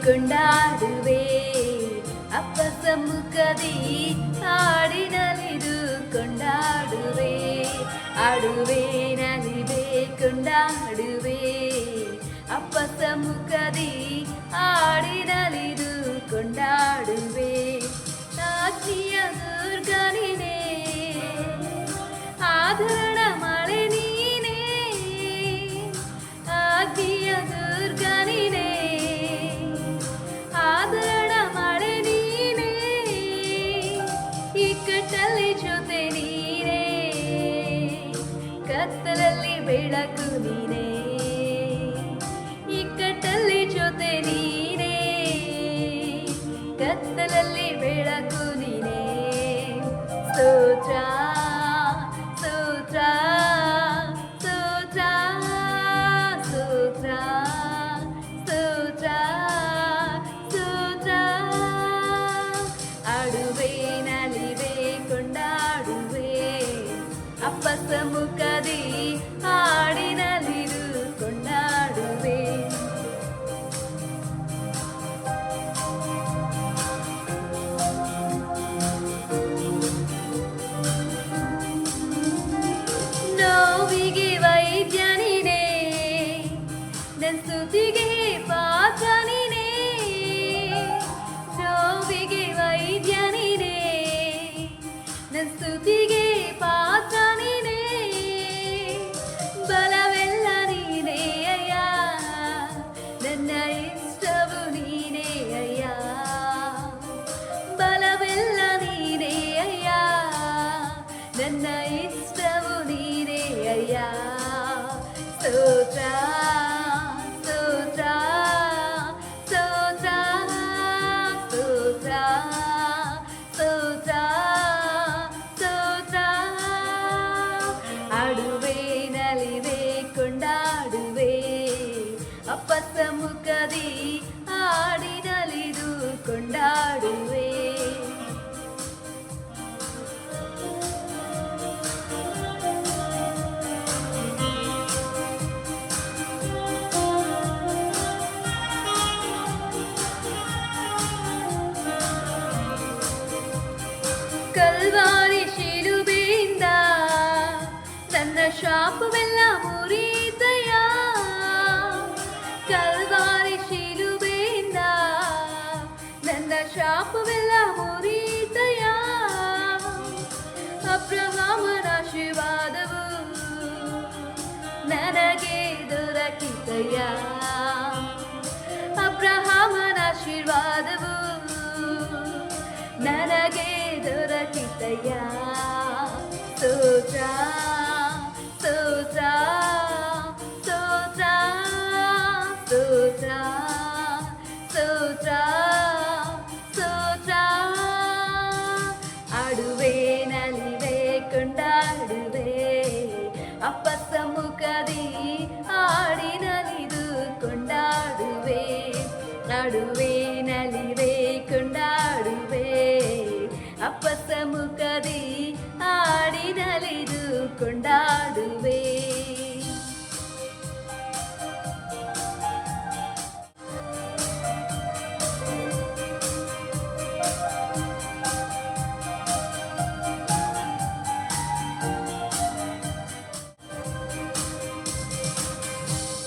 ಕೊಂಡಾಡುವೆ ಅಪ್ಪ ಸಮ್ಮುಖದಿ ಹಾಡಿನಲಿದು ಕೊಂಡಾಡುವೆ ಆಡುವೆ ನಲಿವೆ ಕೊಂಡಾಡುವೆ ಅಪ್ಪ ಸಮ್ಮುಖದಿ ಹಾಡಿನಲಿದು ಕೊಂಡಾಡುವೆ ಆಜ್ಞೆಯ ದುರ್ಗನಿನೇ ಆಧರಣ ಮಳೆ ನೀನೇ ಆಜ್ಞೆಯ ದುರ್ಗನಿನೇ ಆಧರಣ ಮಳೆ ನೀನೇ ಇಕ್ಕಟ್ಟಲ್ಲಿ ಜೊತೆ ನೀನೇ ಕತ್ತಲಲ್ಲಿ ಬೆಳಕು ನೀನೇ ಇಕ್ಕಟ್ಟಲ್ಲಿ ಜೊತೆ ನೀನೇ ಕತ್ತಲಲ್ಲಿ ಬೆಳಕು ನೀನೇ ಸ್ತೋತ್ರ ಸ್ತೋತ್ರ ಸ್ತೋತ್ರ ಸ್ತೋತ್ರ ಸ್ತೋತ್ರ ಸ್ತೋತ್ರ ಆಡುವೆ ನಲಿವೆ ಕೊಂಡಾಡುವೆ ಅಪ್ಪ ಸಮ್ಮುಖದಿ ಹಾಡಿನಲಿದು ಕೊಂಡಾಡುವೆ ನೋವಿಗೆ ವೈದ್ಯ ನೀನೇ ನನ್ನ ಸ್ತುತಿಗೆ ಪಾತ್ರ ನೀನೇ ನೋವಿಗೆ ವೈದ್ಯ ನೀನೇ ನನ್ನ ಸ್ತುತಿಗೆ ಪಾತ್ರ ನೀನೇ ಬಲವೆಲ್ಲ ನೀನೇ ಅಯ್ಯ ನನ್ನ ಇಷ್ಟವು ನೀನೇ ಅಯ್ಯ ಬಲವೆಲ್ಲ ನೀನೇ ಅಯ್ಯ ನನ್ನ ಇಷ್ಟವು ನೀನೇ ಅಯ್ಯ ಸ್ತೋತ್ರ ಸ್ತೋತ್ರ ಸ್ತೋತ್ರ ಸ್ತೋತ್ರ ಸ್ತೋತ್ರ ಸ್ತೋತ್ರ ಆಡುವೆ ನಲಿವೆ ಕೊಂಡಾಡುವೆ ಅಪ್ಪ ಸಮ್ಮುಖದಿ ಹಾಡಿನಲಿದು ಕೊಂಡಾಡುವೆ ಕಲ್ವಾರಿ ಶಿಲುಬೆಯಿಂದ ನನ್ನ ಶಾಪವೆಲ್ಲ ಮುರಿದಯ ಕಲ್ವಾರಿ ಶಿಲುಬೆಯಿಂದ ನನ್ನ ಶಾಪವೆಲ್ಲ ಮುರಿದಯ ಅಬ್ರಹಾಮನ ಆಶೀರ್ವಾದವು ನನಗೆ ದೊರಕಿದಯ ಅಬ್ರಹಾಮನ ಆಶೀರ್ವಾದವು ನನಗೆ ದೊರಕಿದಯ ಸ್ತೋತ್ರ ಸ್ತೋತ್ರ ಸ್ತೋತ್ರ ಸ್ತೋತ್ರ ಸ್ತೋತ್ರ ಸ್ತೋತ್ರ ಆಡುವೆ ನಲಿವೆ ಕೊಂಡಾಡುವೆ ಅಪ್ಪ ಸಮ್ಮುಖದಿ ಹಾಡಿನಲಿದು ಕೊಂಡಾಡುವೆ ಆಡುವೆ